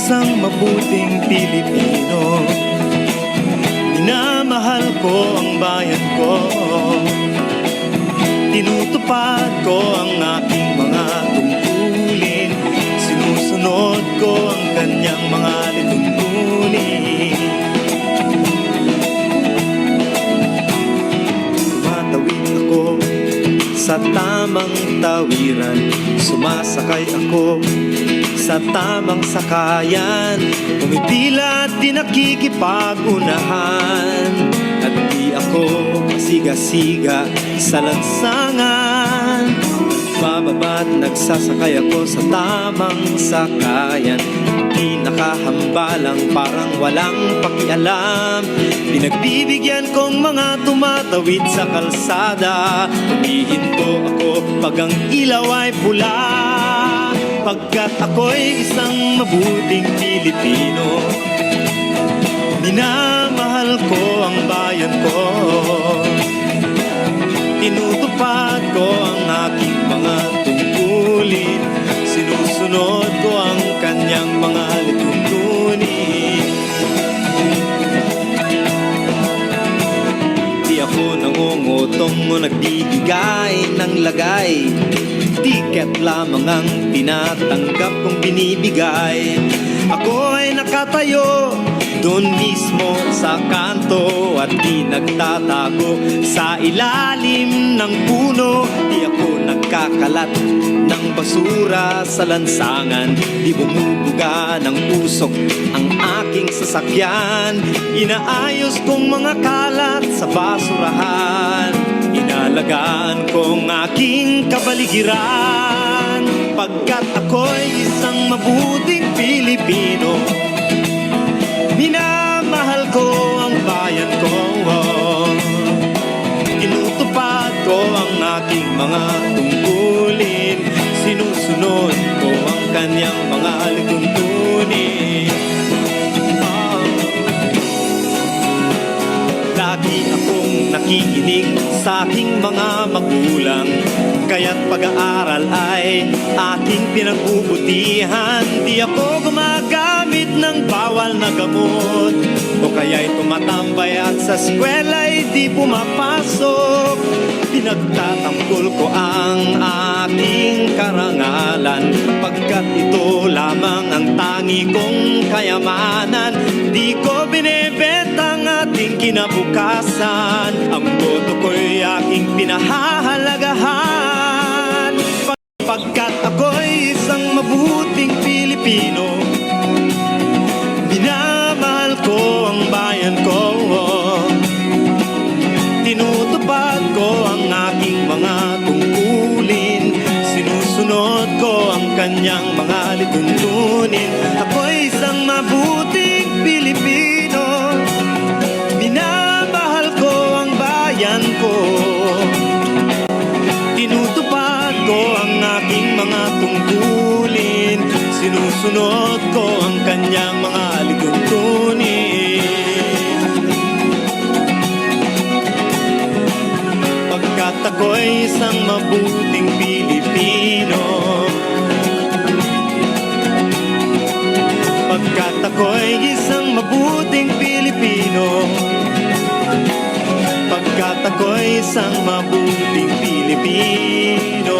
isang mabuting Pilipino. Minamahal ko ang bayan ko, tinutupad ko ang aking mga tungkulin, sinusunod ko ang kanyang mga lituntunin. Tumatawid ako sa tamang tawiran, sumasakay ako sa tamang sakayan, pumipila at di nakikipag-unahan, at di ako pasiga-siga sa lansangan. Bababa't nagsasakay ako sa tamang sakayan, di nakahambalang parang walang pakialam. Pinagbibigyan kong mga tumatawid sa kalsada, humihinto ako pag ang ilaw ay pula, pagkat ako'y isang mabuting Pilipino. Minamahal ko ang bayan ko, tinutupad ko ang aking mga tungkulin, sinusunod ko ang kanyang mga lituntunin. Di ako nangungutong o nagbibigay ng lagay, tiket lamang ang tinatanggap kong binibigay. Ako ay nakatayo doon mismo sa kanto at di nagtatago sa ilalim ng puno. Di ako nagkakalat ng basura sa lansangan, di bumubuga ng usok ang aking sasakyan. Inaayos kong mga kalat sa basurahan, inalagaan kong aking kapaligiran, pagkat ako'y isang mabuting Pilipino. Minamahal ko ang bayan ko, tinutupad ko ang aking mga tungkulin, sinusunod ko ang kanyang mga lituntunin. Lagi akong nakikinig sa aking mga magulang, kaya't pag-aaral ay aking pinagbubutihan. Di ako gumagamit ng bawal na gamot, o kaya'y tumatambay at sa eskwela'y di pumapasok. Pinagtatanggol ko ang aking karangalan, pagkat ito lamang ang tangi kong kayamanan. Di ko binebenta ang ating kinabukasan, ang boto ko'y aking pinahahalagahan, pagkat ako'y isang mabuting Pilipino. Minamahal ko ang bayan ko, tinutupad ko ang aking mga tungkulin, sinusunod ko ang kanyang mga lituntunin. Ako'y isang mabuting Pilipino. Minamahal ko ang bayan ko, tinutupad ko ang aking mga tungkulin, sinusunod ko ang kanyang mga lituntunin. Pagkat ako'y isang mabuting Pilipino, pagkat ako'y isang mabuting Pilipino, pagkat ako'y isang mabuting Pilipino.